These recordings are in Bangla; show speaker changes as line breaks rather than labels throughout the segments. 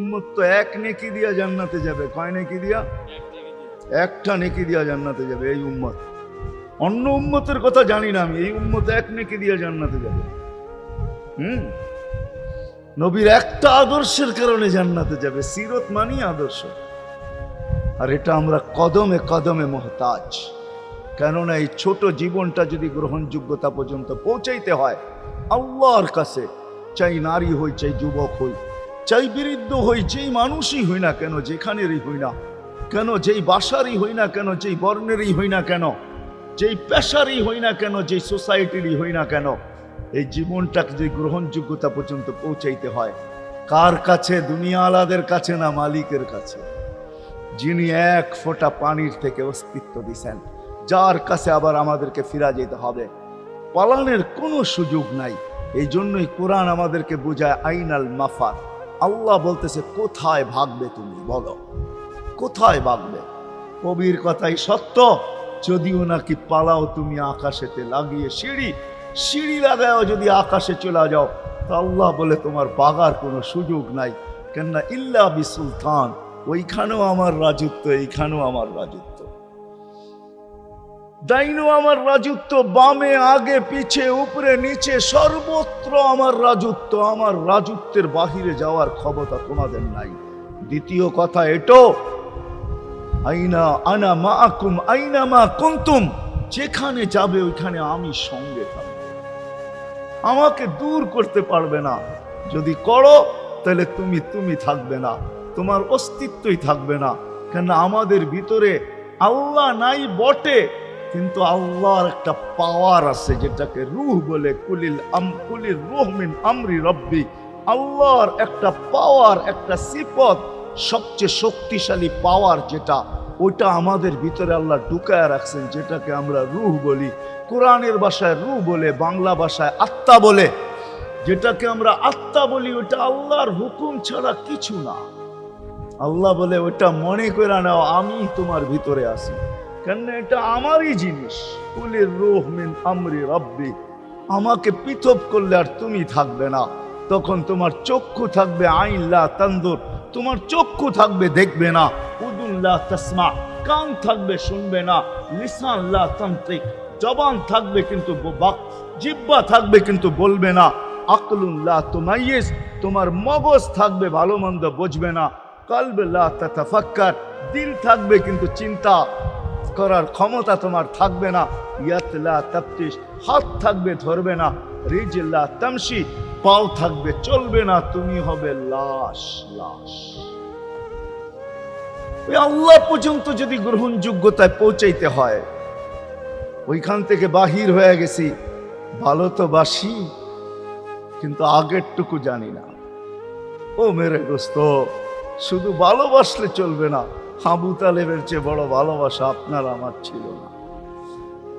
উম্মত তো এক নেকি দিয়া জান্নাতে যাবে। কয় নেকি দিয়া? একটা নেকি দিয়া জান্নাতে যাবে এই উম্মত। অন্য উম্মতের কথা জানি না আমি, এই উম্মত এক নেকি দিয়া জান্নাতে যাবে। নবীর একটা আদর্শের কারণে জান্নাতে যাবে। সিরত মানি আদর্শ। আর এটা আমরা কদমে কদমে মুহতাজ। কেননা এই ছোট জীবনটা যদি গ্রহণযোগ্যতা পর্যন্ত পৌঁছাইতে হয় আল্লাহর কাছে, চাই নারী হই, চাই যুবক হই, চাই বৃদ্ধ হই, যেই মানুষই হই না কেন, যেখানেরই হই না কেন, যেই বাসারই হই না কেন, যেই বর্ণেরই হই না কেন, যেই পেশারই হই না কেন, যেই সোসাইটিরই হই না কেন, এই জীবনটাকে যদি গ্রহণযোগ্যতা পর্যন্ত পৌঁছাইতে হয় কার কাছে? দুনিয়া আলাদের কাছে না, মালিকের কাছে, যিনি এক ফোঁটা পানির থেকে অস্তিত্ব দিছেন, যার কাছে আবার আমাদেরকে ফিরা যেতে হবে। পালানের কোনো সুযোগ নাই। এই জন্যই কোরআন আমাদেরকে বোঝায় আইনাল মাফার। আল্লাহ বলতেছে কোথায় ভাগবে তুমি, বলো কোথায় ভাগবে? কবির কথাই সত্য, যদিও নাকি পালাও তুমি আকাশেতে লাগিয়ে সিঁড়ি, সিঁড়ি লাগাও যদি আকাশে চলে যাও, তা আল্লাহ বলে তোমার বাগার কোনো সুযোগ নাই। কেননা ইল্লা বিসুলতান, ওইখানেও আমার রাজত্ব, এইখানেও আমার রাজত্ব, ডাইনো আমার রাজত্ব, বামে আগে পিছে উপরে নিচে সর্বত্র আমার রাজত্ব। আমার রাজত্বের বাহিরে যাওয়ার ক্ষমতা তোমাদের নাই। দ্বিতীয় কথা এটো, আইনা আনা মাআকুম আইনা মা কুনতুম, যেখানে যাবে ওইখানে আমি সঙ্গে থাকবো, আমাকে দূর করতে পারবে না। যদি করো তাহলে তুমি থাকবে না, তোমার অস্তিত্বই থাকবে না। কেন আমাদের ভিতরে আল্লাহ নাই বটে, কিন্তু আল্লাহর একটা পাওয়ার আছে যেটাকে রূহ বলে। কুলির রূহ মিন আমরি রব্বি, আল্লাহর একটা পাওয়ার, একটা সিফত, সবচেয়ে শক্তিশালী পাওয়ার যেটা, ওইটা আমাদের ভিতরে আল্লাহ ঢুকায় রাখছেন, যেটাকে আমরা রূহ বলি। কোরআনের ভাষায় রূহ বলে, বাংলা ভাষায় আত্মা বলে। যেটাকে আমরা আত্মা বলি ওটা আল্লাহর হুকুম ছাড়া কিছু না। আল্লাহ বলে ওটা মনে করে নাও আমি তোমার ভিতরে আছি, কেন এটা আমারই জিনিস। কুলির রূহ মিন আমরি রব্বি, আমাকে পৃথক করলে আর তুমি থাকবে না। তখন তোমার চক্ষু থাকবে আইন লা তানদুর, তোমার চক্ষু থাকবে দেখবে না। উদুন লা তাসমা, কান থাকবে শুনবে না। লিসান লা তানতিক, জবান থাকবে কিন্তু জিহ্বা থাকবে কিন্তু বলবে না। আকলুন লা তুমাইয়িজ, তোমার মগজ থাকবে ভালো মন্দ বুঝবে না। কলব লা তাতাফাক্কার, দিল থাকবে কিন্তু চিন্তা করার ক্ষমতা তোমার থাকবে না। ইয়াত লা তাফতিশ, হাত থাকবে ধরবে না। রিজল লা তামশি, পাও থাকবে চলবে না। তুমি হবে লাশ। লাশ। ওই আল্লাহ পর্যন্ত যদি গ্রহণযোগ্যতায় পৌঁছাইতে হয়, ওইখান থেকে বাহির হয়ে গেছি। ভালো তো বাসি, কিন্তু আগেরটুকু জানি না। ও মেরে দোস্ত, শুধু ভালোবাসলে চলবে না। আবু তালেবের চেয়ে বড় ভালোবাসা আপনার আমার ছিল না,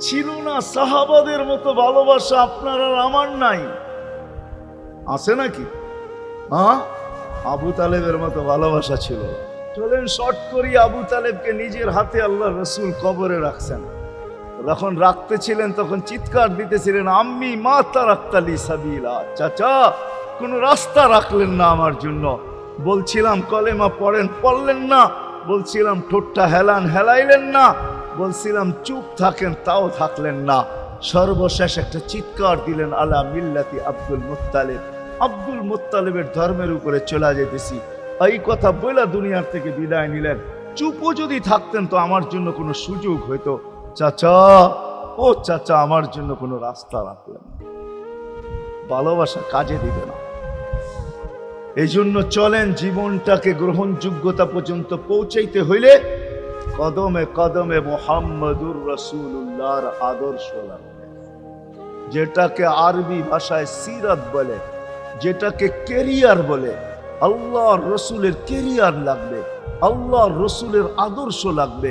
ছিল না। সাহাবাদের মতো ভালোবাসা আপনার আর আমার নাই। আছে নাকি? হ্যাঁ, আবু তালেবের মতো ভালোবাসা ছিল। চলেন শর্ট করি, আবু তালেবকে নিজের হাতে আল্লাহ রসুল কবরে রাখছেন। যখন রাখতেছিলেন তখন চিৎকার দিতেছিলেন, আম্মি মা তারাক্তালি সাবিলা, চাচা কোন রাস্তা রাখলেন না আমার জন্য। বলছিলাম কলেমা পড়েন, পড়লেন না। বলছিলাম ঠোঁটটা হেলান, হেলাইলেন না। বলছিলাম চুপ থাকেন, তাও থাকলেন না। সর্বশেষ একটা চিৎকার দিলেন, আলা মিল্লাতি আব্দুল মুত্তালিব, আব্দুল মুত্তালিবের ধর্মের উপরে চলে যেতেছি। এই কথা বলে দুনিয়ার থেকে বিদায় নিলেন। চুপও যদি থাকতেন তো আমার জন্য কোনো সুযোগ হইতো। চাচা, ও চাচা, আমার জন্য কোনো রাস্তা রাখলেন না। ভালোবাসা কাজে দিবে না। এই জন্য চলেন, জীবনটাকে গ্রহণযোগ্যতা পর্যন্ত পৌঁছাইতে হইলে কদমে কদমে মুহাম্মদুর রাসূলুল্লাহর আদর্শ লাগবে। যেটাকে আরবি ভাষায় সিরাত বলে, যেটাকে কেরিয়ার বলে। আল্লাহর রসুলের কেরিয়ার লাগবে, আল্লাহর রসুলের আদর্শ লাগবে,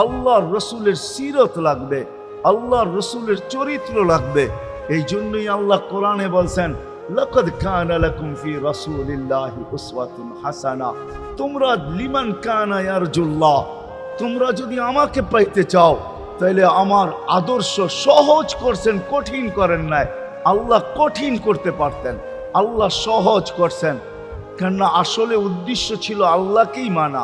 আল্লাহর রসুলের সিরত লাগবে, আল্লাহর রসুলের চরিত্র লাগবে। এই জন্যই আল্লাহ কোরআনে বলছেন, লাকাদ কানা লাকুম ফি রাসূলিল্লাহি উসওয়াতুন হাসানা, তোমরা লিমান কানা ইয়ারজুল্লাহ, তোমরা যদি আমাকে পাইতে চাও তাহলে আমার আদর্শ সহজ করছেন, কঠিন করেন নাই। আল্লাহ কঠিন করতে পারতেন, আল্লাহ সহজ করছেন। কেননা আসলে উদ্দেশ্য ছিল আল্লাহকেই মানা,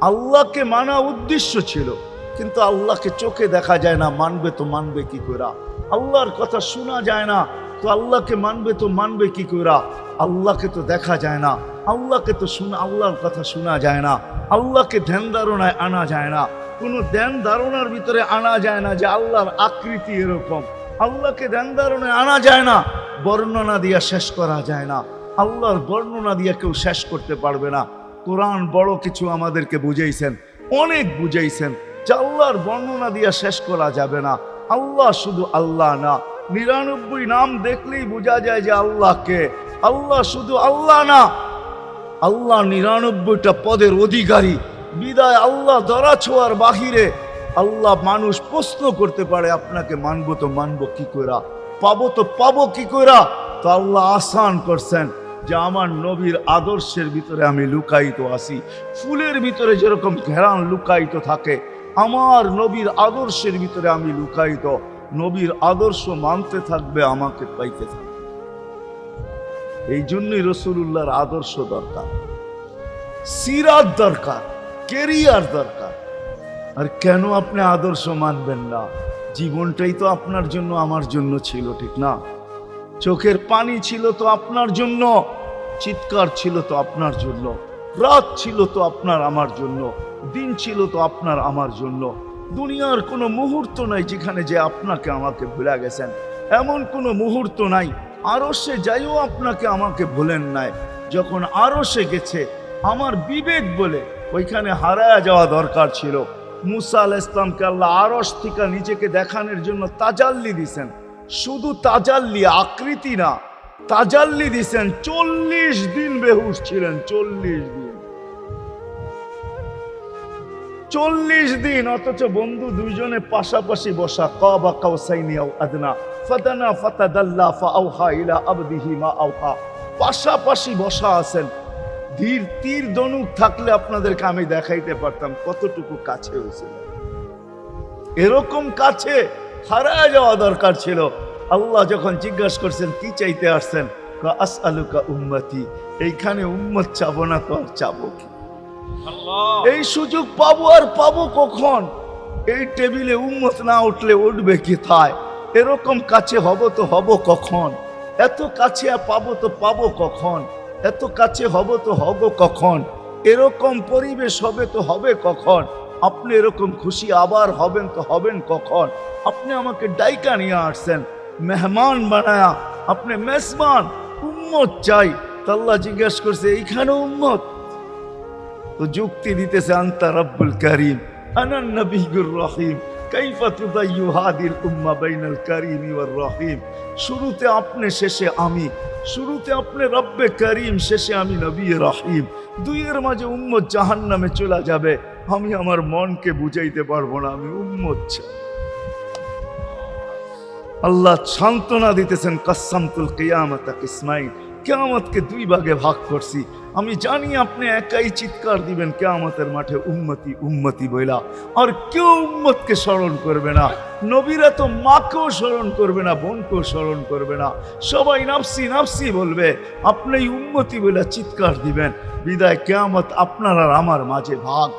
আল্লাহকে মানা উদ্দেশ্য ছিল। কিন্তু আল্লাহকে চোখে দেখা যায় না, মানবে তো মানবে কি করে? আল্লাহর কথা শোনা যায় না, তো আল্লাহকে মানবে তো মানবে কি করে? আল্লাহকে তো দেখা যায় না, আল্লাহকে তো আল্লাহর কথা শোনা যায় না, আল্লাহকে ধ্যান ধারণায় আনা যায় না, কোনো ধ্যান ধারণার ভিতরে আনা যায় না যে আল্লাহর আকৃতি এরকম। আল্লাহকে ধ্যান ধারণায় আনা যায় না, বর্ণনা দিয়া শেষ করা যায় না। আল্লাহর বর্ণনা দিয়ে কেউ শেষ করতে পারবে না। কোরআন বড় কিছু আমাদেরকে বুঝাইছেন, অনেক বুঝাইছেন যে আল্লাহর বর্ণনা দিয়ে শেষ করা যাবে না। আল্লাহ শুধু আল্লাহ না, 99 নাম দেখলেই বোঝা যায় যে আল্লাহকে। আল্লাহ শুধু আল্লাহ না, আল্লাহ 99টা পদের অধিকারী। বিদায় আল্লাহ ধরা ছোঁয়ার বাহিরে আল্লাহ মানুষ প্রশ্ন করতে পারে, আপনাকে মানবো তো মানবো কি কইরা, পাবো তো পাবো কি কইরা? তো আল্লাহ আসান করছেন যে আমার নবীর আদর্শের ভিতরে আমি লুকায়িত আছি। ফুলের ভিতরে যেরকম ঘেরান লুকায়িত থাকে, আমার নবীর আদর্শের ভিতরে আমি লুকায়িত। নবীর আদর্শ মানতে থাকবে, আমাকে পাইতে থাকবে। এই জন্যই রাসূলুল্লাহর আদর্শ দরকার, সিরাত দরকার, কেরিয়ার দরকার। আর কেন আপনি আদর্শ মানবেন না? জীবনটাই তো আপনার জন্য আমার জন্য ছিল, ঠিক না? চোখের পানি ছিল তো আপনার জন্য, চিৎকার ছিল তো আপনার জন্য, রাত ছিল তো আপনার আমার জন্য, দিন ছিল তো আপনার আমার জন্য। দুনিয়ার কোনো মুহূর্ত নাই যেখানে যে আপনাকে আমাকে ভুলে গেছেন, এমন কোনো মুহূর্ত নাই। আরশে যাইও আপনাকে আমাকে ভুলেন নাই। যখন আরশে গেছে আমার বিবেক বলে ওইখানে হারায়া যাওয়া দরকার ছিল। মুসা আলাইহিস সালামকে আল্লাহ আরশ থেকে নিজেকে দেখানোর জন্য তাজাল্লি দিছেন। শুধু তাজাল্লি, আকৃতি না, তাজাল্লি দিছেন। 40 দিন বেহুশ ছিলেন, 40 দিন, 40 দিন। অথচ বন্ধু দুইজনে পাশাপাশি বসা, কাবা কাউসাইনি আও আদনা ফাদানা ফাতাদাল্লা ফাআওহা ইলা আবদিহি মা আওহা। পাশাপাশি বসা আছেন। ধীর তীর ধনুক থাকলে আপনাদেরকে আমি দেখাইতে পারতাম কতটুকু কাছে হয়েছিল। এরকম কাছে হারায় যাওয়া দরকার ছিল। আল্লাহ যখন জিজ্ঞাসা করছেন কি চাইতে আসছেন, আসআলুকা উম্মতি, এইখানে উম্মত চাবো না তো আর চাবো কি? এই সুযোগ পাবো আর পাবো কখন? এই টেবিলে উম্মত না উঠলে উঠবে কি থায়? এরকম কাছে হব তো হব কখন? এত কাছে পাবো তো পাবো কখন? এত কাছে হব তো হব কখন? এরকম পরিবেশ হবে তো হবে কখন? আপনি এরকম খুশি আবার হবেন তো হবেন কখন? আপনি আমাকে ডাইকা নিয়ে আসছেন, মেহমান বানায়া, আপনি মেজবান, উম্মত চাই। আল্লাহ জিজ্ঞেস করছে এইখানে উম্মত? তো যুক্তি দিতেছে আনতা রব্বুল করিম আনান নবিয়্যুর রহিম কাইফা তুদাইয়ু হাদিল উম্মাহ বাইনাল করিম ওয়ার রহিম। শুরুতে আপনি, শেষে আমি। শুরুতে আপনি রব্বে করিম, শেষে আমি নবী রহিম। দুইয়ের মাঝে উম্মত জাহান্নামে চলে যাবে, আমি আমার মনকে বুঝাইতে পারবো না আমি উম্মত চাই। আল্লাহ সান্ত্বনা দিতেছেন, কাসসামতুল কিয়ামাতা কিসমাইন, কিয়ামতকে 2 ভাগে ভাগ করছি। আমি জানি আপনি একাই চিৎকার দিবেন কিয়ামতের মাঠে উম্মতি উম্মতি বইলা, আর কেউ উম্মতকে স্মরণ করবে না। নবীরা তো মাকেও স্মরণ করবে না, বোনকেও স্মরণ করবে না, সবাই নাফসি নাফসি বলবে। আপনি উম্মতি বইলা চিৎকার দিবেন। বিদায় কিয়ামত আপনার আর আমার মাঝে ভাগ,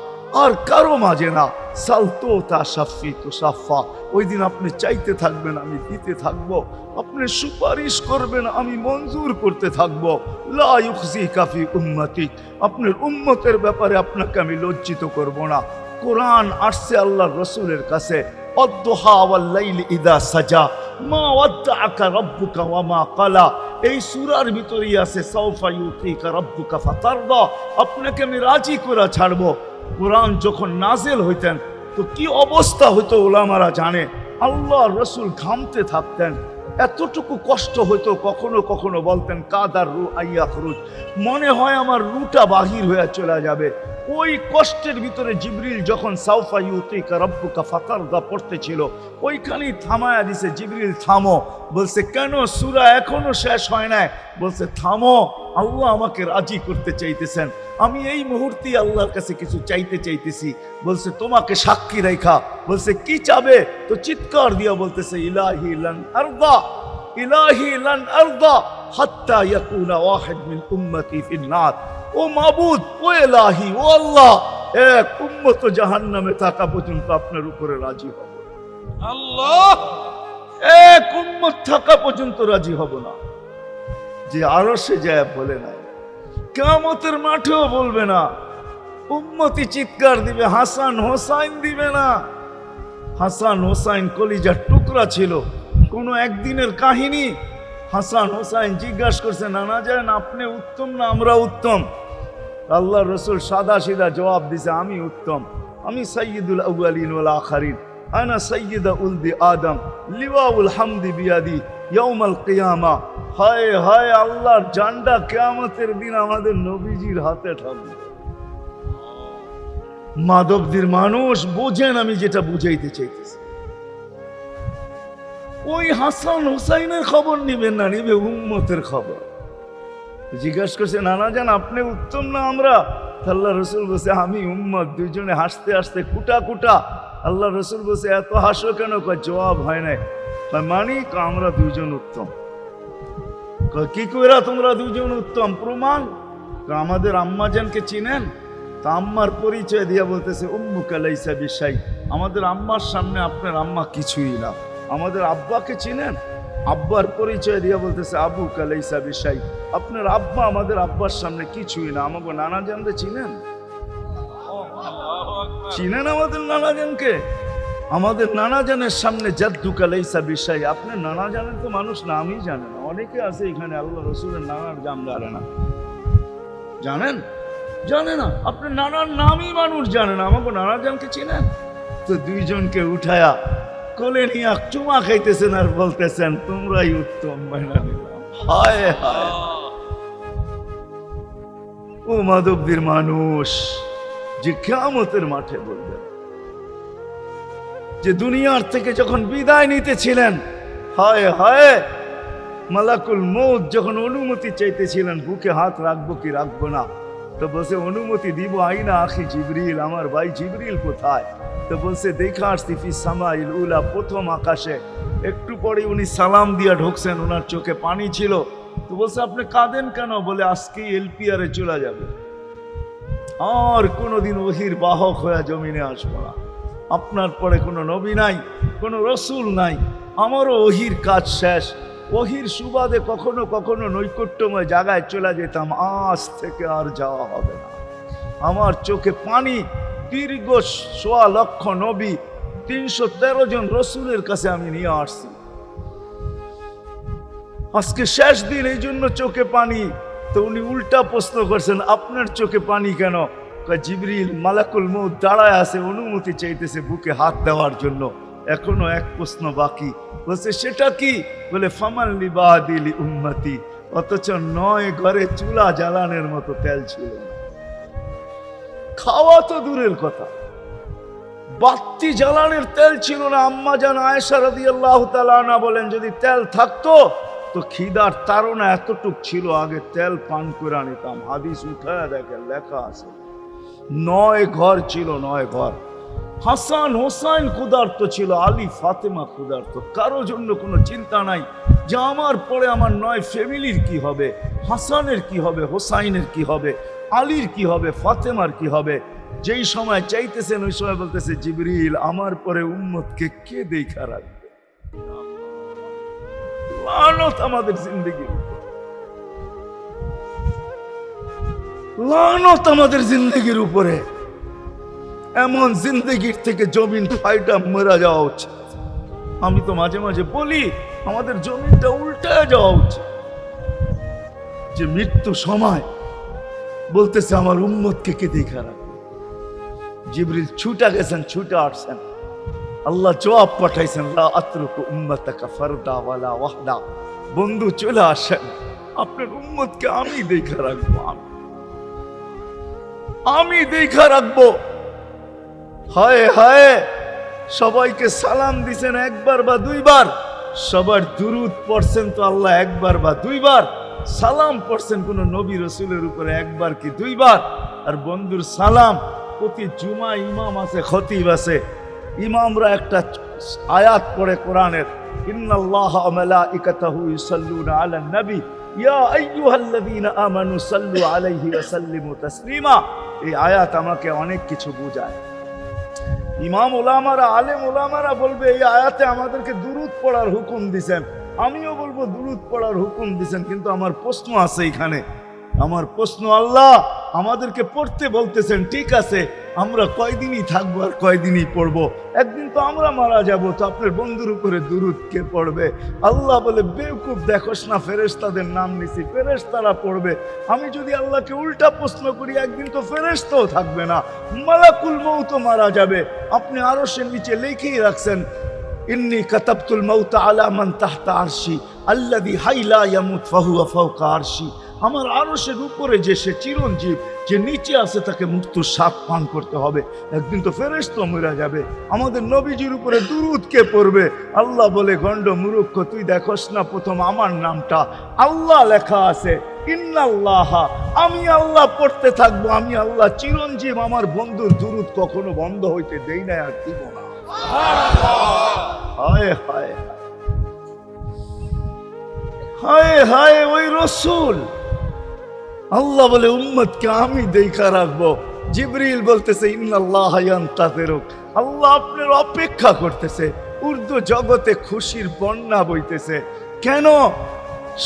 আর কারো মাঝে না। সালতো তা সাফি তো সাফা, ওই দিন আপনি চাইতে থাকবেন, আমি দিতে থাকবো। আপনি সুপারিশ করবেন, আমি মঞ্জুর করতে থাকবো। লা ইউখজিকা ফি উম্মতিক, আপনার উম্মতের ব্যাপারে আপনাকে আমি লজ্জিত করব না। কোরআন আসছে আল্লাহর রাসূলের কাছে, অদ্দুহা ওয়াল লাইলি ইদা সাজা মা ওয়াদ্দাআকা রাব্বুকা ওয়া মা ক্বালা। এই সূরার ভিতরেই আছে সাউফা ইউতিকা রাব্বুকা ফাতারদা, আপনাকে আমি রাজি করে ছাড়বো। কোরআন যখন নাজেল হইতেন তো কি অবস্থা হইতো ওলামারা জানে। আল্লাহর রাসূল ঘামতে থাকতেন, এতটুকু কষ্ট হইতো, কখনো কখনো বলতেন কাদার রু আইয়াখরুজ, মনে হয় আমার রুটা বাহির হয়ে চলে যাবে। ওই কষ্টের ভিতরে জিবরিল যখন সাউফা ইউতিকা রাব্বুকা ফাতারদা পড়তেছিল, ওইখানেই থামায়া দিছে, জিবরিল থামো। বলছে কেন? সূরা এখনো শেষ হয় নাই। বলছে থামো, আল্লাহ আমাকে রাজি করতে চাইতেছেন, আমি এই মুহূর্তে আল্লাহর কাছে কিছু চাইতে চাইতেছি। বলছে তোমাকে সাক্ষী রেখা। বলছে কি চাবে? তো চিৎকার দিয়া বলতেছে ইলাহি লান আরদা, ইলাহি লান আরদা হাত্তা ইয়াকুনা ওয়াহিদ মিন উম্মতি ফিন নার। ও মাবুদ, ও ইলাহি, ও আল্লাহ, এক উম্মত জাহান্নামে থাকা পর্যন্ত আপনার উপরে রাজি হব
আল্লাহ।
এক উম্মত থাকা পর্যন্ত রাজি হব না। যে আরশে যায় বলে না, কিয়ামতের মাঠেও বলবে না। উম্মতি চিৎকার দিবে, হাসান হোসাইন দিবে না। হাসান হোসাইন কলিজার টুকরা ছিল, কোনো একদিনের কাহিনী। হাসান হোসাইন জিজ্ঞাসা করছে, নানা যান আপনি উত্তম না আমরা উত্তম? আল্লাহ রসুল সাদা সিধা জবাব দিছে, আমি উত্তম, আমি সাইয়্যিদুল আউয়ালিন ওয়াল আখিরিন, আনা সাইয়্যিদা উলদি আদম, লিওয়াউল হামদি বিয়াদি ইয়াউমাল কিয়ামা। হায় হায়, আল্লাহর জান্ডা কিয়ামতের দিন আমাদের নবীজির হাতে থাকবে। মাধবদীর মানুষ বোঝেন আমি যেটা বুঝাইতে চাইতেছি। ওই হাসান হুসাইনের খবর নিবেন না, নিবে উম্মতের খবর। জিজ্ঞাসা করছে, নানা জান আপনি উত্তম না আমরা? আল্লাহ রসুল বলছে, আমি উম্মত। দুইজনে হাসতে হাসতে কুটা কুটা। আল্লাহ রসুল বলছে, এত হাসো কেন? জবাব হয় নাই। মানি আমরা দুইজন উত্তম। কি কইরা তোমরা দুইজন উত্তম? প্রমাণ। আমাদের আম্মা জানকে চিনেন? তা আম্মার পরিচয় দিয়া বলতেছে, উম্মুকা লাইসা বিশাই, আমাদের আম্মার সামনে আপনার আম্মা কিছুই না। আমাদের আব্বাকে চিনেন? আব্বার পরিচয় দিয়া বলতেছে, আবু কালাইসা বিশাই, আপনার আব্বা আমাদের আব্বার সামনে কিছুই না। আমাকে নানা জানতে চিনেন? চিনেন আমাদের নানা জানকে? আমাদের নানা জানের সামনে জাদ্দু কালাইসা বিশাই, আপনার নানা জানের তো মানুষ নামই জানে না। অনেকে আছে এখানে আল্লাহ রসুলের নানার জাম জানে না। জানেন? জানে না। আপনার নানার নামই মানুষ জানে না। আমাকে নানা জানকে চিনেন? তো দুইজনকে উঠায়া কোলে নিয়ে চুমা খাইতেছেন আর বলতেছেন, তোমরাই উত্তম। মাইনা নিলাম। হায় হায়, ও মাধবদীর মানুষ যে কিয়ামতের মাঠে বলবে, যে দুনিয়ার থেকে যখন বিদায় নিতেছিলেন, হায় হায়, মালাকুল মউত যখন অনুমতি চাইতেছিলেন, বুকে হাত রাখবো কি রাখবো না, তো বলছে অনুমতি দিব। আইনা আখি জিবরিল, আমার ভাই জিবরিল কোথায়? তো বলছে, দেখা আসছি ফি সামাইল উলা, প্রথম আকাশে। একটু পরে উনি সালাম দিয়া ঢুকছেন, ওনার চোখে পানি ছিল। তো বলছে, আপনি কাঁদেন কেন? বলে, আজকেই এলপিআরে চলে যাবে, আর কোনোদিন ওহির বাহক হয়ে জমিনে আসবো না। আপনার পরে কোনো নবী নাই, কোনো রসুল নাই, আমারও ওহির কাজ শেষ। ওহির সুবাদে কখনো কখনো নৈকট্যময় জায়গায় চলে যেতাম, আজ থেকে আর যাওয়া হবে না। আমার চোখে পানি। দীর্ঘ ১.৫ লক্ষ নবী, ৩১৩ জন রসুলের কাছে আমি নিয়ে আসছি। আজকে শেষ দিন, এই জন্য চোখে পানি। তো উনি উল্টা প্রশ্ন করছেন, আপনার চোখে পানি কেন? জিবরিল মালাকুল মউত দাঁড়ায় আছে, অনুমতি চাইতেছে বুকে হাত দেওয়ার জন্য। এখনো এক প্রশ্ন বাকি। বলছে, সেটা কি? বলে, ফামান লিবাদিলি উম্মতি। অথচ ৯ ঘরে চুলা জ্বালানোর মতো তেল ছিল না। খাওয়া তো দূরের কথা, বাতি জ্বালানোর তেল ছিল না। আম্মা জান আয়েশা রাদিয়াল্লাহু তাআলা আনহা বলেন, যদি তেল থাকতো তো খিদার তাড়না এতটুক ছিল, আগে তেল পান করে নিতাম। হাদিস উঠায় দেখেন, লেখা আছে ৯ ঘর ছিল, ৯ ঘর। হাসান হোসাইন ক্ষুধার্ত ছিল, আলী ফাতেমা ক্ষুধার্ত। কারো জন্য কোনো চিন্তা নাই যে আমার পরে আমার ৯ ফ্যামিলির কি হবে, হাসানের কি হবে, হোসাইনের কি হবে, আলীর কি হবে, ফাতেমার কি হবে। যেই সময় চাইতেছেন ওই সময় বলতেছে, জিবরিল আমার পরে উম্মতকে কে দেখা রাখবে? লানত আমাদের জিন্দেগির উপর, লানত আমাদের জিন্দেগির উপরে। এমন জিন্দেগির থেকে জমিন ফাইটা মরা যাওয়া উচিত। আমি তো মাঝে মাঝে বলি, আমাদের জমিনটা উল্টায় যাওয়া উচিত। যে মৃত্যু সময় বলতেছে, আমার উম্মতকে কে দেখা রাখবে? জিবরিল ছুটা গেছেন, ছুটা আসছেন। আল্লাহ জবাব পাঠাইছেন, লা আতরুকু উম্মাতাকা ফারদা ওয়ালা ওয়াহদা। বন্ধু চলে আসেন, আপনার উম্মতকে আমি দেখা রাখবো, আমি দেখা রাখবো। হায় হায়, সবাইকে সালাম দিছেন একবার বা দুইবার, সবার দুরুদ পড়ছেন তো আল্লাহ একবার বা দুইবার, সালাম পড়ছেন কোন নবী রসুলের উপরে একবার কি দুইবার। আর বন্ধুর সালাম প্রতি জুমা ইমাম আছে, খতিব আছে, ইমামরা একটা আয়াত পড়ে কোরআনের, ইন্নাল্লাহা ওয়া মালাইকাতাহু ইউসাল্লুনা আলান নবী ইয়া আইয়ুহাল্লাযীনা আমানু সাল্লু আলাইহি ওয়া সাল্লিমু তাসলিমা। এই আয়াত আমাকে অনেক কিছু বোঝায়। ইমাম ওলামারা, আলেম ওলামারা বলবে এই আয়াতে আমাদেরকে দুরূদ পড়ার হুকুম দিয়েছেন, আমিও বলবো দুরূদ পড়ার হুকুম দিয়েছেন, কিন্তু আমার প্রশ্ন আছে এখানে। আমার প্রশ্ন, আল্লাহ আমাদেরকে পড়তে বলতেছেন, ঠিক আছে, আমরা কয়দিনই থাকবো আর কয়দিনই পড়বো? একদিন তো আমরা মারা যাব, তো আপনার বন্ধুর উপরে দুরূদ কে পড়বে? আল্লাহ বলে, বেওকুফ, দেখোস না ফেরেশতাদের নাম নিছি, ফেরেশতারা পড়বে। আমি যদি আল্লাহকে উল্টা প্রশ্ন করি, একদিন তো ফেরেশতাও থাকবে না, মালাকুল মউত মারা যাবে। আপনি আরশের নিচে লিখেই রাখছেন, ইন্নী কাতাবতুল মাউতা আলা মান তাহতা আরশি আল্লাযী হাইলা ইয়ামুত ফাহুয়া ফাওকা আরশি। আমার আরশের উপরে যে সে চিরঞ্জীব, যে নিচে আছে, তাকে মৃত্যুর স্বাদ পান করতে হবে। একদিন তো ফেরেশতা মরে যাবে, আমাদের নবীজির উপরে দুরূদ কে পড়বে? আল্লাহ বলে, গন্ড মূর্খ, তুই দেখোস না প্রথম আমার নামটা আল্লাহ লেখা আছে, ইন্নাল্লাহা, আমি আল্লাহ পড়তে থাকবো, আমি আল্লাহ চিরঞ্জীব, আমার বন্ধুর দুরূদ কখনো বন্ধ হইতে দেই না, আর দিব না। হায় হায় হায় হায়, ওই রসুল। আল্লাহ বলে, উম্মতকে আমি দেখা রাখবো। জিবরিল বলতেছে, ইন্নাল্লাহা ইয়ান্তাযিরুক, আল্লাহ আপনার অপেক্ষা করতেছে। উর্দু জগতে খুশির বন্যা বইতেছে। কেন?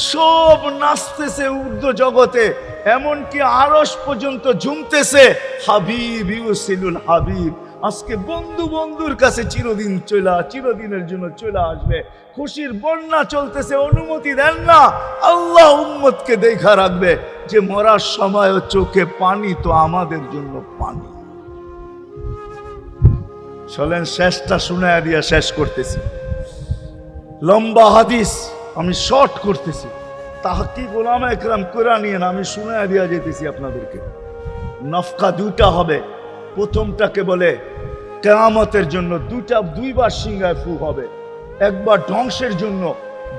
সব নাচতেছে উর্দু জগতে, এমনকি আরশ পর্যন্ত ঝুমতেছে, হাবিব ইউসিলুল হাবিব। আজকে বন্ধু বন্ধুর কাছে চিরদিনের জন্য চলে আসবে। খুশির বন্যা চলতেছে, অনুমতি দেন না। আল্লাহ উম্মতকে দেখা রাখবে, যে মরার সময় চোখে পানি তো আমাদের জন্য পানি। চলেন শেষটা শুনায়া দিয়া শেষ করতেছি। লম্বা হাদিস, আমি শর্ট করতেছি। তাহকিক উলামা ইকরাম করে নিয়ে আমি শুনায়া দিয়া যেতেছি আপনাদেরকে। নফকা দুইটা হবে। প্রথমটাকে বলে কিয়ামতের জন্য, দুইবার সিংহায় ফু হবে। একবার ধ্বংসের জন্য,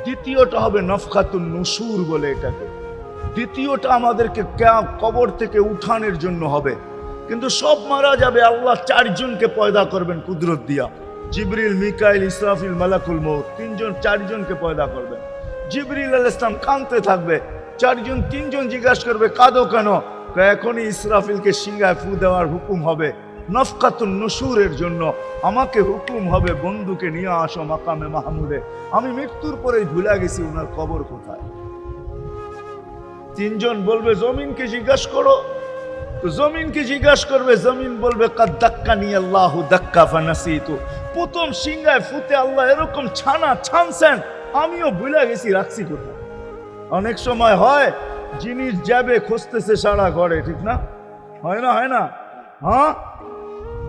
দ্বিতীয়টা হবে নফখাতুন নুশুর বলে এটাকে। দ্বিতীয়টা আমাদেরকে কবর থেকে উঠানোর জন্য হবে। কিন্তু সব মারা যাবে, আল্লাহ চারজনকে পয়দা করবেন কুদরত দিয়া। জিবরিল, মিকাইল, ইসরাফিল, মালাকুল মউত, চারজনকে পয়দা করবেন। জিবরিল আলাইহিস সালাম কাঁদতে থাকবে, তিনজন জিজ্ঞাসা করবে, কাঁদো কেন? এখনই ইসরাফিলকে সিংহায় ফু দেওয়ার হুকুম হবে, নফকাতুন নুশুরের জন্য। আমাকে হুকুম হবে, বন্ধুকে নিয়ে আসো মাকামে মাহমুদে। আমি মৃত্যুর পরেই ভুলে গেছি ওনার কবর কোথায়। তিনজন বলবে, জমিনকে জিজ্ঞাসা করো। তো জমিনকে জিজ্ঞাসা করবে, জমিন বলবে, কাদ দাক্কানি আল্লাহু দাক্কা ফানাসিতু। প্রথম সিংহায় ফুতে আল্লাহ এরকম ছানছেন, আমিও ভুলে গেছি রাখছি কোথায়। অনেক সময় হয় জিনিস যাবে খুঁজতেছে সারা ঘরে, ঠিক না? হয় না? হয় না? হ্যাঁ,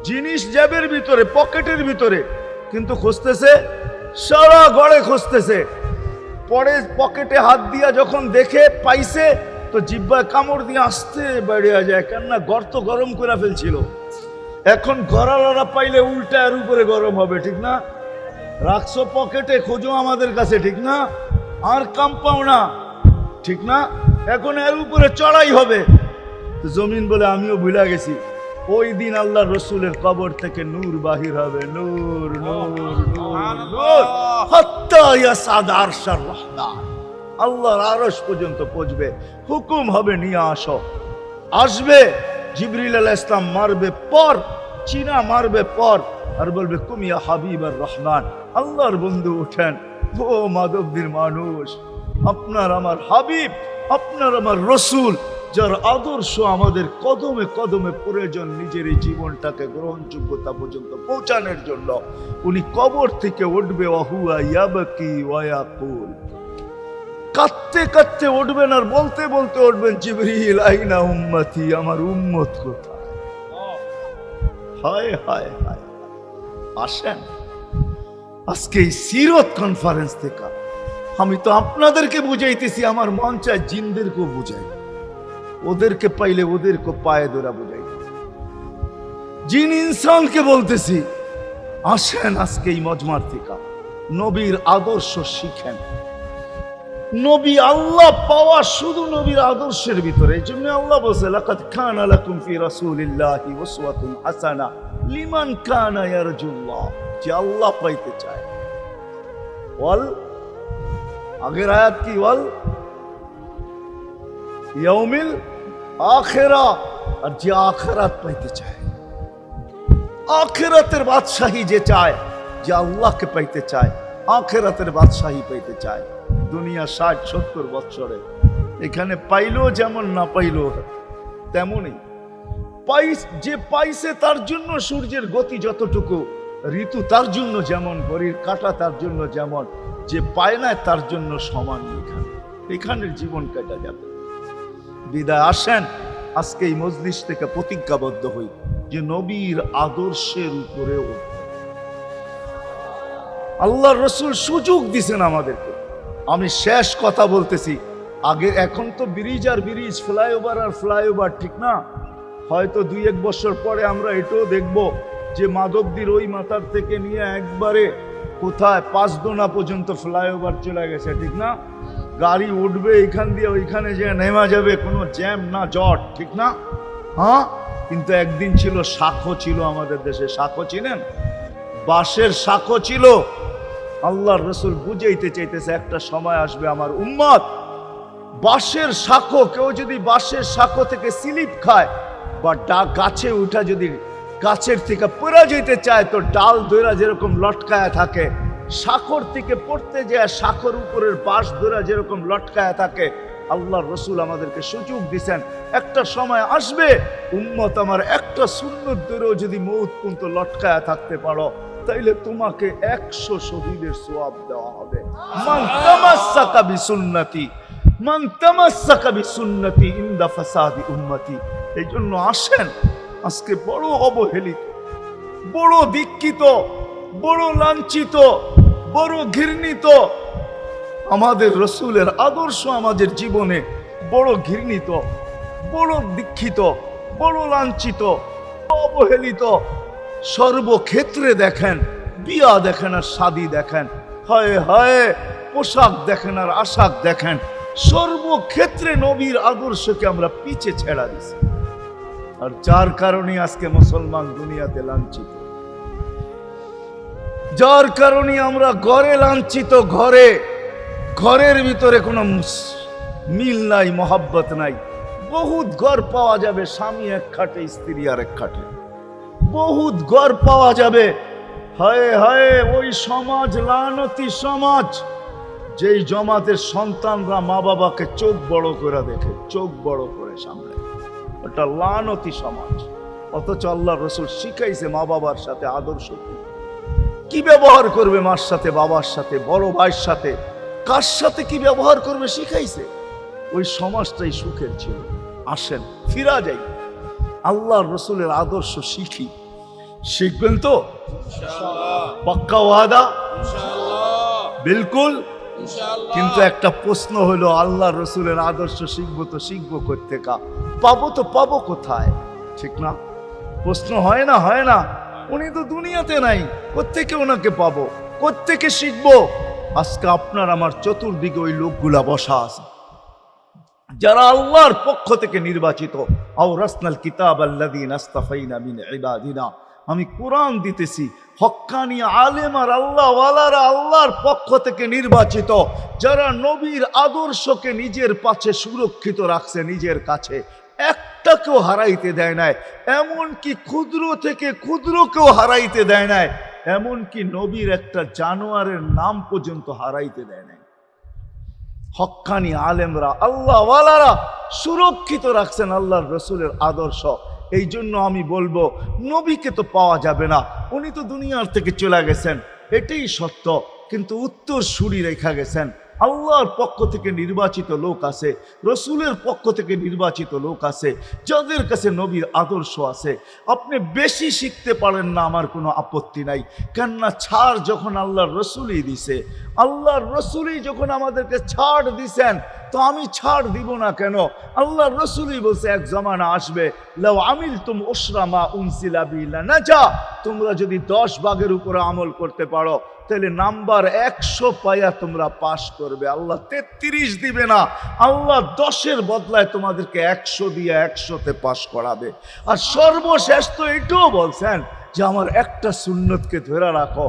জিনিস জ্যাবের ভিতরে, পকেটের ভিতরে, কিন্তু খুঁজতেছে সারা ঘরে খুঁজতেছে। পরে পকেটে হাত দিয়া যখন দেখে পাইছে, তো জিহ্বায় কামড় দিয়ে আসতে বেরিয়ে যায়, কেননা গর্ত গরম করে ফেলছিল। এখন গড়ালড়া পাইলে উল্টা এর উপরে গরম হবে, ঠিক না? রাখছো পকেটে, খোঁজো আমাদের কাছে, ঠিক না? আর কাম পাও না, ঠিক না? এখন এর উপরে চড়াই হবে। তো জমিন বলে, আমিও ভুলে গেছি। ওই দিন আল্লাহ রসুলের কবর থেকে নূর বাহির হবে, নূর নূর নূর নূর, হাত্তা ইয়াসাদ আরশার রহমান। আল্লাহর আরশ পর্যন্ত পৌঁছবে, হুকুম হবে, নিয়ে আসো। আসবে জিবরিল আলাইহিস সালাম, মারবে পর, চিনা মারবে পর, আর বলবে, কুমিয়া হাবিব আর রহমান, আল্লাহর বন্ধু উঠেন। ও মাধবদীর মানুষ, আপনার আমার হাবিব, আপনার আমার রসুল, যার আদর্শ আমাদের কদমে কদমে প্রয়োজন নিজের এই জীবনটাকে গ্রহণযোগ্যতা পর্যন্ত পৌঁছানোর জন্য। উনি কবর থেকে উঠবে, ওয়াহুয়া ইয়াবকি ওয়া ইয়াকুল, কাঁদতে কাঁদতে উঠবেন আর বলতে বলতে উঠবেন, জিবরিল আইনা উম্মতি, আমার উম্মত কোথায়? হায় হায় হায়। আসেন আজকে এই সিরত কনফারেন্স থেকে আমি তো আপনাদেরকে বুঝাইতেছি, আমার মন চায় জিনদেরকেও বুঝাই, ওদেরকে পাইলে ওদেরকে পায়ে ধরা বুঝাই। জিন ইনসানকে বলতেছি, আসেন আজকে এই মজমার থেকে নবীর আদর্শ শিখেন। নবী আল্লাহ পাওয়া শুধু নবীর আদর্শের ভিতরে। এই জন্য আল্লাহ বলছে, লাকাদ কানা লাকুম ফি রাসূলিল্লাহি উসওয়াতুন হাসানা লিমান কানা ইয়ারজুল্লাহ, যে আল্লাহ পাইতে চায়। ওয়াল, আগের আয়াত কি? ওয়াল ইয়াউমিল আখিরা, আর যে আখিরাত পাইতে চায়, আখিরাতের বাদশাহী যে চায়, যে আল্লাহকে পাইতে চায়, আখিরাতের বাদশাহী পাইতে চায়, দুনিয়া 60-70 বছরে এখানে পাইলো যেমন, না পাইলো তেমনই। যে পাইছে তার জন্য সূর্যের গতি যতটুকু, ঋতু তার জন্য যেমন, ঘড়ির কাঁটা তার জন্য যেমন, যে পায় না তার জন্য সমান। এখানের জীবন কাটা যাবে। বিদায় আসেন আজকে এই মজলিস থেকে প্রতিজ্ঞাবদ্ধ হই যে নবীর আদর্শের উপরে আল্লাহর রাসূল সুযোগ দিছেন আমাদেরকে। আমি শেষ কথা বলতেছি, আগে এখন তো ব্রিজ আর ব্রিজ, ফ্লাইওভার আর ফ্লাইওভার, ঠিক না? হয়তো 2-1 বছর পরে আমরা এটাও দেখব যে মাধবদীর ওই মাথার থেকে নিয়ে একবারে কোথায় পাঁচদোনা পর্যন্ত ফ্লাইওভার চলে গেছে, ঠিক না? গাড়ি উঠবে এখান দিয়ে ওইখানে যে নেমা যাবে, কোনো জ্যাম না জট, ঠিক না? হ্যাঁ, কিন্তু একদিন ছিল শাখো, ছিল আমাদের দেশে শাখো, চিনেন? বাঁশের শাখো ছিল। আল্লাহর রাসূল বুঝাইতে চাইতেছে একটা সময় আসবে আমার উম্মত বাঁশের শাখো, কেউ যদি বাঁশের শাখো থেকে স্লিপ খায় বা গাছে উঠা যদি গাছের থেকে পড়ে যেতে চায়, তো ডাল ধরা যেরকম লটকায়া থাকে, শাখর থেকে পড়তে যায় শাখর উপরের বাঁশ ধরা যেরকম লটকায়া থাকে। আল্লাহর রাসূল আমাদেরকে সুযোগ দিছেন, একটা সময় আসবে উম্মত আমার একটা সুন্নত ধরেও যদি মউত পর্যন্ত লটকায়া থাকতে পারো, তাইলে তোমাকে 100 শহীদের সওয়াব দেওয়া হবে। মান তামাসসাকা বিসুন্নতি, মান তামাসসাকা বিসুন্নতি ইনদা ফাসাদি উম্মতি। এই জন্য আসেন, আজকে বড় অবহেলিত, বড় দীক্ষিত, বড় লাঞ্ছিত, বড় ঘৃণিত আমাদের রাসূলের আদর্শ আমাদের জীবনে, বড় ঘৃণিত, বড় দীক্ষিত, বড় লাঞ্ছিত, অবহেলিত। সর্বক্ষেত্রে দেখেন, বিয়া দেখেন আর শাদী দেখেন, হায় হায় পোশাক দেখেন আর আশাক দেখেন, সর্বক্ষেত্রে নবীর আদর্শকে আমরা পিছে ছেড়া দিছি। আর যার কারণে আজকে মুসলমান দুনিয়াতে লাঞ্ছিত, যার কারণে আমরা ঘরে লাঞ্ছিত, ঘরের ভিতরে কোনো মিল নাই, মহব্বত নাই। বহুত ঘর পাওয়া যাবে স্বামী এক খাটে, স্ত্রী আর এক খাটে, বহুত ঘর পাওয়া যাবে। হায় হায় ওই সমাজ, লানতি সমাজ, যেই জমাতের সন্তানরা মা বাবাকে চোখ বড় করে দেখে, চোখ বড় করে সামনে, ওটা লানতি সমাজ। অথচ আল্লাহর রাসূল শিখাইছে মা বাবার সাথে আদর্শ কি ব্যবহার করবে, মার সাথে, বাবার সাথে, বড় ভাইয়ের সাথে, কার সাথে কি ব্যবহার করবে শিখাইছে। ওই সমাজটাই সুখের ছিল। আসেন ফিরা যাই, আল্লাহর রাসূলের আদর্শ শিখি। শিখবেন তো পাক্কা ওয়াদা? বিলকুল। কিন্তু একটা প্রশ্ন হলো, আল্লাহর রাসূলের আদর্শ শিখবো তো শিখবো কোত্থেকা, পাবো তো পাবো কোথায়, ঠিক না? প্রশ্ন হয় না? হয় না? উনি তো দুনিয়াতে নাই, কোত্থেকে ওনাকে পাবো, কোত্থেকে শিখবো? আজকে আপনার আমার চতুর্দিকে ওই লোকগুলা বসা আছে যারা আল্লাহর পক্ষ থেকে নির্বাচিত। আওরাসনাল কিতাব আল্লাযীনা ইসতাফাইনা মিন ইবাদিনা। আমি কোরআন দিতেছি, হক্কানি আলেম আর আল্লাহওয়ালারা আল্লাহর পক্ষ থেকে নির্বাচিত, যারা নবীর আদর্শকে নিজের পাশে সুরক্ষিত রাখছে, নিজের কাছে একটাকেও হারাইতে দেয় নাই, এমনকি ক্ষুদ্র থেকে ক্ষুদ্রকেও হারাইতে দেয় নাই, এমনকি নবীর একটা জানোয়ারের নাম পর্যন্ত হারাইতে দেয় নাই। হক্কানি আলেমরা, আল্লাহওয়ালারা সুরক্ষিত রাখছেন আল্লাহর রাসূলের আদর্শ। এই জন্য আমি বলবো, নবীকে তো পাওয়া যাবে না, উনি তো দুনিয়ার থেকে চলে গেছেন, এটাই সত্য, কিন্তু উত্তর সুরি রেখা গেছেন। আল্লাহর পক্ষ থেকে নির্বাচিত লোক আছে, রসুলের পক্ষ থেকে নির্বাচিত লোক আছে, যাদের কাছে নবীর আদর্শ আছে। আপনি বেশি শিখতে পারেন না, আমার কোনো আপত্তি নাই, কেননা ছাড় যখন আল্লাহর রসুলই দিছে, আল্লাহর রসুলই যখন আমাদেরকে ছাড় দিছেন, তো আমি ছাড় দিব না কেন? আল্লাহর রসুলই বলছে এক জমানা আসবে, লাউ আমিলতুম উশরা মা উনজিলা বি লানাজা, তোমরা যদি 10 ভাগের উপরে আমল করতে পারো, তাহলে নাম্বার 100 পাইয়া তোমরা পাস করবে। আল্লাহ 33 দিবে না, আল্লাহ 10-এর বদলায় তোমাদেরকে 100 দিয়ে 100-তে পাস করাবে। আর সর্বশেষ তো এটাও বলছেন, যে আমার একটা সুন্নতকে ধরে রাখো।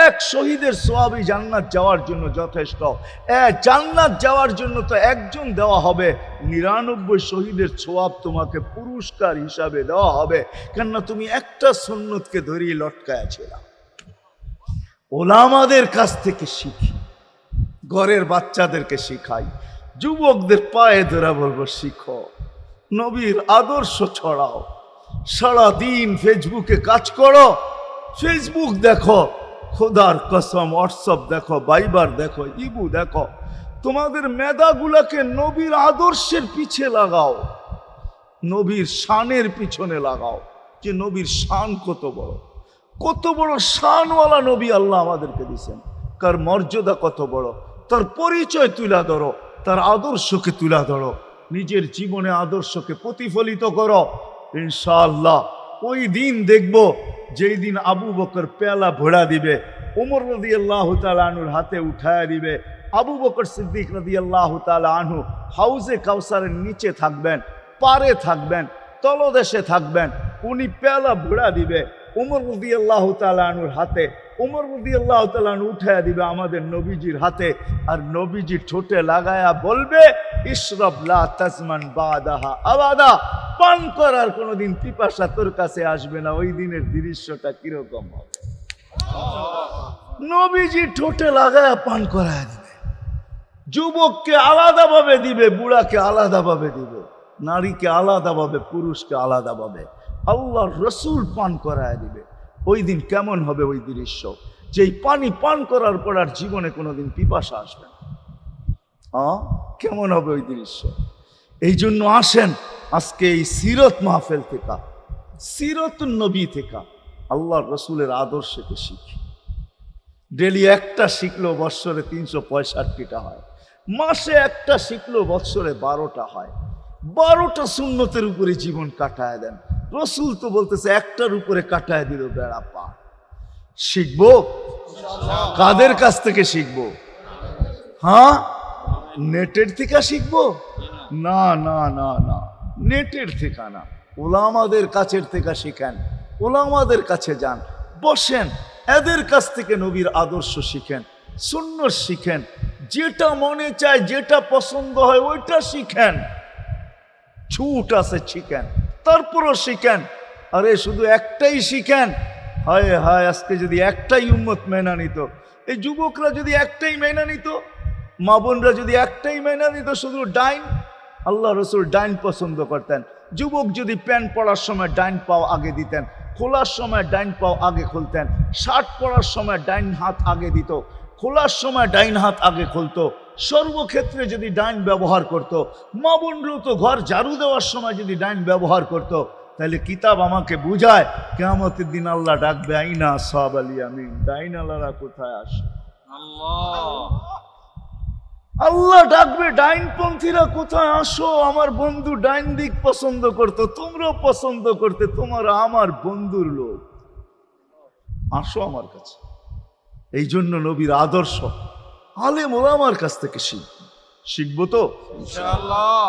এক শহীদের সওয়াবই জান্নাত যাওয়ার জন্য যথেষ্ট। জান্নাত যাওয়ার জন্য তো একজন দেওয়া হবে, 99 শহীদের সওয়াব তোমাকে পুরস্কার হিসাবে দেওয়া হবে, কেননা তুমি একটা সুন্নতকে ধরেই লটকায়া ছিলা। ওলামাদের কাছ থেকে শিখি, ঘরের বাচ্চাদেরকে শিখাই, যুবকদের পায়ে ধরে বলবো শিখো, নবীর আদর্শ ছড়াও। সারাদিন ফেসবুকে কাজ করো, ফেসবুক দেখো, খোদার কসম হোয়াটসঅ্যাপ দেখো, ভাইবার দেখো, ইবু দেখো, তোমাদের মেধাগুলাকে নবীর আদর্শের পিছে লাগাও, নবীর শানের পিছনে লাগাও, যে নবীর শান কত বড়, কত বড় শানওয়ালা নবী আল্লাহ আমাদেরকে দিয়েছেন, কার মর্যাদা কত বড়, তার পরিচয় তুলে ধরো, তার আদর্শকে তুলে ধরো, নিজের জীবনে আদর্শকে প্রতিফলিত করো। ইনশাআল্লাহ ওই দিন দেখবো যেই দিন আবু বকর পেয়ালা ভোড়া দিবে, ওমর রাদিয়াল্লাহু তাআলা আনহুর হাতে উঠায় দিবে, আবু বকর সিদ্দিক রাদিয়াল্লাহু তাআলা আনহু হাউজে কাউসারের নিচে থাকবেন, পারে থাকবেন, তলদেশে থাকবেন, উনি পেয়ালা ভোড়া দিবে ওমর রাদিয়াল্লাহু তাআলা আনহুর হাতে, ওমর রাদিয়াল্লাহু তাআলা আনহু উঠায় দিবে আমাদের নবীজির হাতে, আর নবীজি ঠোঁটে লাগায়া বলবে ইশরাব লা তাজমান বাদাহা আবাদা, পান করার কোনোদিন পিপাসা তোর কাছে আসবে না। ওই দিনের দৃশ্যটা কিরকম হবে? নবীজি ঠোঁটে লাগায়া পান করায় দিবে, যুবককে আলাদাভাবে দিবে, বুড়াকে আলাদাভাবে দিবে, নারীকে আলাদাভাবে, পুরুষকে আলাদাভাবে, আল্লাহর রসুল পান করায় দিবে। ওই দিন কেমন হবে ওই দৃশ্য, যেই পানি পান করার পর আর জীবনে কোনোদিন পিপাসা আসবে না। কেমন হবে ওই দৃশ্য? এই জন্য আসেন আজকে এই সিরত মাহফিল থেকে, সিরতুন নবী থেকে আল্লাহর রসুলের আদর্শকে শিখি। ডেলি একটা শিখলেও বৎসরে 365টা হয়, মাসে একটা শিখলেও বৎসরে 12টা হয়। 12টা সুন্নতের উপরে জীবন কাটায় দেন। রসুল তো বলতেছে একটার উপরে কাটায় দিল বেড়া পার। শিখবো কাদের কাছ থেকে শিখবো? নেটের থেকে শিখবো? না না না না, নেটের থেকে না, ওলামাদের কাছের থেকে শিখেন, ওলামাদের কাছে যান, বসেন, এদের কাছ থেকে নবীর আদর্শ শিখেন, সুন্নত শিখেন, যেটা মনে চায়, যেটা পছন্দ হয় ওইটা শিখেন। ছুট আছে শিখেন, তারপরও শিখেন। আরে শুধু একটাই শিখেন, হায় হায় আজকে যদি একটাই উম্মত মেনা নিত, এই যুবকরা যদি একটাই মেনা নিত, মা বোনরা যদি একটাই মেনা নিত, শুধু ডাইন, আল্লাহ রসুল ডাইন পছন্দ করতেন। যুবক যদি প্যান্ট পরার সময় ডাইন পাও আগে দিতেন, খোলার সময় ডাইন পাও আগে খুলতেন, শার্ট পরার সময় ডাইন হাত আগে দিত, খোলার সময় ডাইন হাত আগে খুলতো, সর্বক্ষেত্রে যদি ডাইন ব্যবহার করত। মা বোনরাও তো ঘর ঝাড়ু দেওয়ার সময় যদি ডাইন ব্যবহার করত, তাহলে কিতাব আমাকে বুঝায় কিয়ামতের দিন আল্লাহ ডাকবে আইনা আসহাব আল ইয়ামিন, ডাইন আল্লাহরা কোথায় আসে? আল্লাহ ডাকবে ডাইনপন্থীরা কোথায় আসো? আমার বন্ধু ডাইন দিক পছন্দ করতো, তোমরাও পছন্দ করতে, তোমরা আমার বন্ধুর লোক, আসো আমার কাছে। এই জন্য নবীর আদর্শ আলেম ওলামার কাছ থেকে শিখবো তো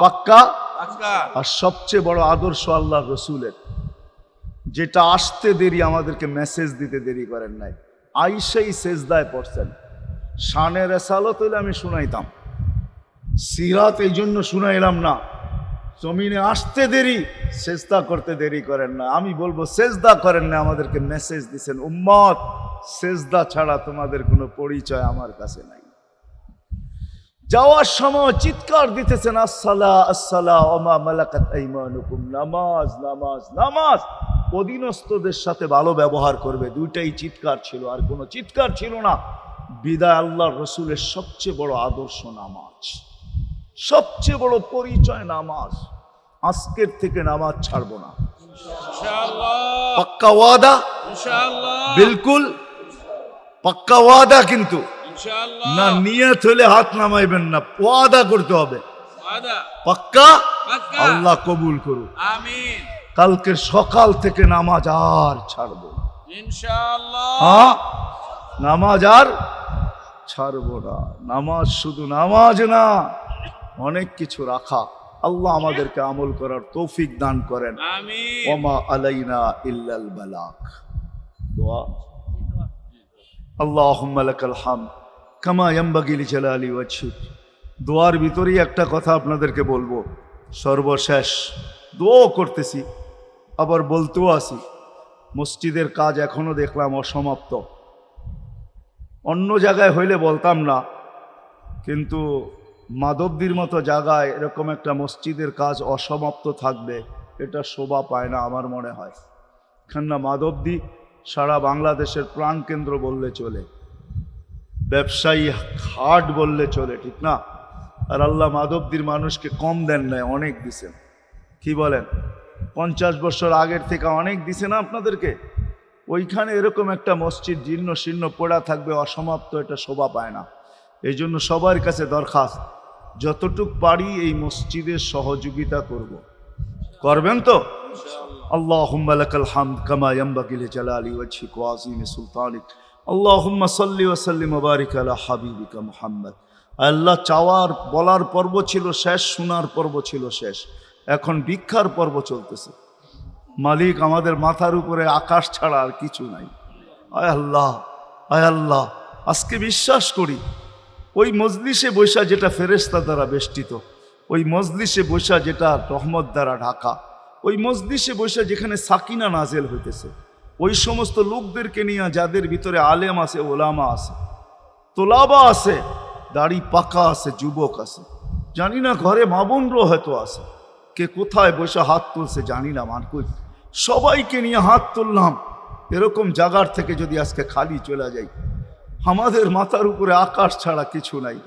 পাক্কা। আর সবচেয়ে বড় আদর্শ আল্লাহ রসুলের, যেটা আসতে দেরি, আমাদেরকে মেসেজ দিতে দেরি করেন নাই। আইসাই সেজদায় পড়ছেন, শানের এসালত হইলে আমি শুনাইতাম, সিরাত এই জন্য শুনাইলাম না। জমিনে আসতে দেরি, সেজদা করতে দেরি করেন না। আমি বলবো সেজদা করেন না, আমাদেরকে মেসেজ দিছেন উম্মত, সেজদা ছাড়া তোমাদের কোনো পরিচয় আমার কাছে নাই। যাওয়ার সময় চিৎকার দিতেছেন আসসালা আসসালা ওমা মালাকাত আইমানুকুম, নামাজ নামাজ নামাজ, অধীনস্থদের সাথে ভালো ব্যবহার করবে, দুইটাই চিৎকার ছিল, আর কোনো চিৎকার ছিল না। বিদায় আল্লাহ রসুলের সবচেয়ে বড় আদর্শ নামাজ, সবচেয়ে বড় পরিচয় নামাজ। আজকের থেকে নামাজ ছাড়বো না, পাক্কা ওয়াদা, বিলকুল পাক্কা ওয়াদা। কিন্তু না নিয়ত হলে হাত নামাইবেন না, ওয়াদা করতে হবে পাক্কা। আল্লাহ কবুল করুন, আমিন। কালকের সকাল থেকে নামাজ আর ছাড়বো না ইনশাআল্লাহ, নামাজ আর ছাড়বো না। নামাজ শুধু নামাজ না, অনেক কিছু রাখা। আল্লাহ আমাদেরকে আমল করার তৌফিক দান করেন। আমিন। ওমা আলাইনা ইল্লাল বালাগ। দোয়া আল্লাহুম্মা লাকাল হামদ কামা ইয়ানবাগি লিজালালি ওয়াজহিক। দোয়ার ভিতরেই একটা কথা আপনাদেরকে বলবো, সর্বশেষ দোয়া করতেছি আবার বলতেও আসি, মসজিদের কাজ এখনো দেখলাম অসমাপ্ত। অন্য জায়গায় হইলে বলতাম না, কিন্তু মাধবদীর মতো জায়গায় এরকম একটা মসজিদের কাজ অসমাপ্ত থাকবে, এটা শোভা পায় না আমার মনে হয়। কেননা মাধবদী সারা বাংলাদেশের প্রাণকেন্দ্র বললে চলে, ব্যবসায়ী হাট বললে চলে, ঠিক না? আর আল্লাহ মাধবদীর মানুষকে কম দেন নাই, অনেক দিছেন। কি বলেন? 50 বছর আগের থেকে অনেক দিছে না আপনাদেরকে? ওইখানে এরকম একটা মসজিদ জীর্ণ শীর্ণ পড়া থাকবে অসমাপ্ত, এটা শোভা পায় না। এই জন্য সবার কাছে দরখাস্ত, যতটুক পারি এই মসজিদের সহযোগিতা করব। করবেন তো? আল্লাহুম্মা লাকাল হামদ কামা ইয়ানবাগি লিজালালি ওয়াজহিক ওয়া আযীমি সুলতানিক। আল্লাহুম্মা সাল্লি ওয়া সাল্লিম ওয়া বারিক আলা হাবিবিকা মুহাম্মদ। আল্লাহ, চাওয়ার বলার পর্ব ছিল শেষ, শোনার পর্ব ছিল শেষ, এখন ভিক্ষার পর্ব চলতেছে। মালিক, আমাদের মাথার উপরে আকাশ ছাড়া আর কিছু নাই। আয় আল্লাহ, আয় আল্লাহ, আজকে বিশ্বাস করি ওই মজলিসে বৈশা যেটা ফেরেশতা দ্বারা বেষ্টিত, ওই মজলিসে বৈশা যেটা রহমত দ্বারা ঢাকা, ওই মজলিসে বৈশা যেখানে সাকিনা নাজেল হইতেছে, ওই সমস্ত লোকদেরকে নিয়ে যাদের ভিতরে আলেম আছে, ওলামা আছে, তোলাবা আছে, দাড়ি পাকা আছে, যুবক আছে, জানি না ঘরে মা বোনরও হয়তো আছে, কে কোথায় বসে হাত তুলছে জানি না, মানকুই সবাইকে নিয়ে হাত তুললাম। এরকম জায়গার থেকে যদি আজকে খালি চলে যাই, আমাদের মাথার উপরে আকাশ ছাড়া কিছু নাই।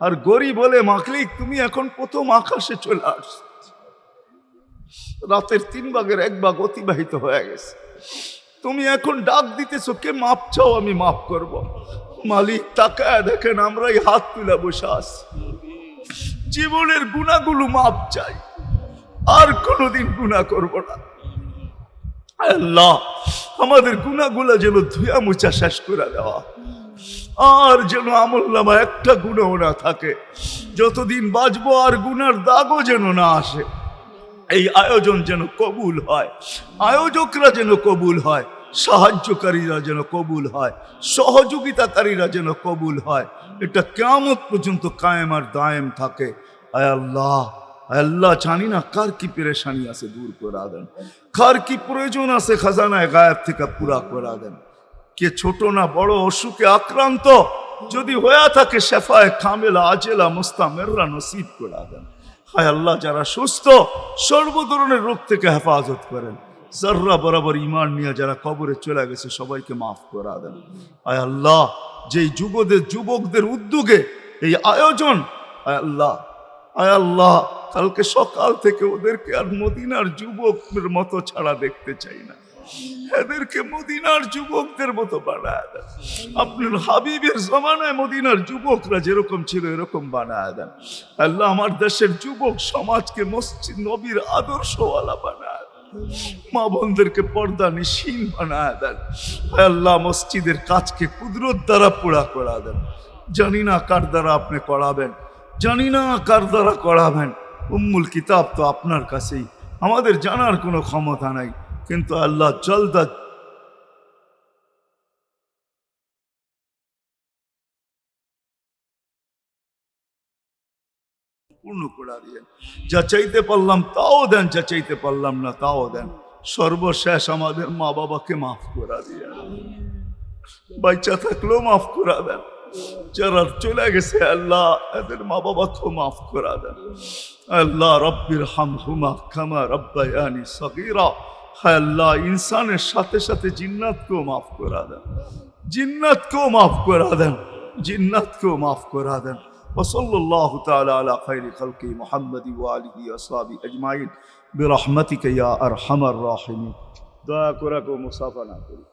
আর গরিব বলে, মাকলিক তুমি এখন প্রথম আকাশে চলে আস, রাতের 3 ভাগের 1 ভাগ অতিবাহিত হয়ে গেছে, তুমি এখন ডাক দিতেছো, কে মাপ চাও আমি মাফ করব। মালিক তাকায় দেখেন আমরাই হাত তুলে বসে আছি, জীবনের গুনাহগুলো মাপ চাই, আর কোনোদিন গুনাহ করব না। আল্লাহ, আমাদের গুনাহগুলো যেন ধুয়া মুছা শেষ করে দেওয়া, আর যেন আমলনামা একটা গুনাহ না থাকে, যতদিন বাঁচবো আর গুনার দাগও যেন না আসে। এই আয়োজন যেন কবুল হয়, আয়োজকরা যেন কবুল হয়, সাহায্যকারীরা যেন কবুল হয়, সহযোগিতাকারীরা যেন কবুল হয়, এটা কিয়ামত পর্যন্ত কায়েম আর দায়েম থাকে। আয় আল্লাহ, আয় আল্লাহ, জানি না কার কি পেরেশানি আছে দূর করে দেন, কার কি প্রয়োজন আছে খাজানায় গায়েব থেকে পুরা করে দেন। কে ছোট না বড় অসুখে আক্রান্ত যদি হয়ে থাকে, শেফায়ে কামেলা আজেলা মুস্তামেররা নসিব করে দেন। হায় আল্লাহ, যারা সুস্থ সর্ব ধরনের রোগ থেকে হেফাজত করেন। জর্রা বরাবর ইমান নিয়ে যারা কবরে চলে গেছে সবাইকে মাফ করে দেন। আয় আল্লাহ, যেই যুবকদের উদ্যোগে এই আয়োজন, আয় আল্লাহ, আয় আল্লাহ, কালকে সকাল থেকে ওদেরকে আর মদিনার যুবকদের মতো ছাড়া দেখতে চাই না, এদেরকে মদিনার যুবকদের মতো বানায় দেন। আপনার হাবিবের জমানায় মদিনার যুবকরা যেরকম ছিল এরকম বানায় দেন। আল্লাহ, আমার দেশের যুবক সমাজকে মসজিদ নবীর আদর্শওয়ালা বানায় দেন, মা বোনদেরকে পর্দা নিশীন বানায় দেন। আল্লাহ, মসজিদের কাজকে কুদরত দ্বারা পুরা করা দেন। জানি না কার দ্বারা আপনি করাবেন, জানি না কার দ্বারা করাবেন। উম্মুল কিতাব তো আপনার কাছেই, আমাদের জানার কোনো ক্ষমতা নাই, কিন্তু আল্লাহ জলদা পূর্ণ করে দিয়েন। যা চাইতে পারলাম তাও দেন, যা চাইতে পারলাম না তাও দেন। সর্বশেষ আমাদের মা বাবাকে মাফ করে দিয়েন, বাচ্চা থাকলেও মাফ করে দেন, যারা চলে গেছে আল্লাহ এদের মা বাবাকেও মাফ করে দেন। আল্লাহ, রব্বির হামহুমা কামা রব্বায়ানি সগীরা। হায় আল্লাহ, ইনসানের সাথে সাথে জিন্নাতকেও মাফ করে দেন, জিন্নাতকেও মাফ করে দেন, জিন্নাতকেও মাফ করে দেন। ওয়াসাল্লাল্লাহু তাআলা আলা খায়রি খালকি মুহাম্মাদি ওয়া আলিহি ওয়া আসহাবিহি আজমাইন বিরহমাতিকা ইয়া আরহামার রাহিমিন। দয়া করে কেউ মুসাফা না করি।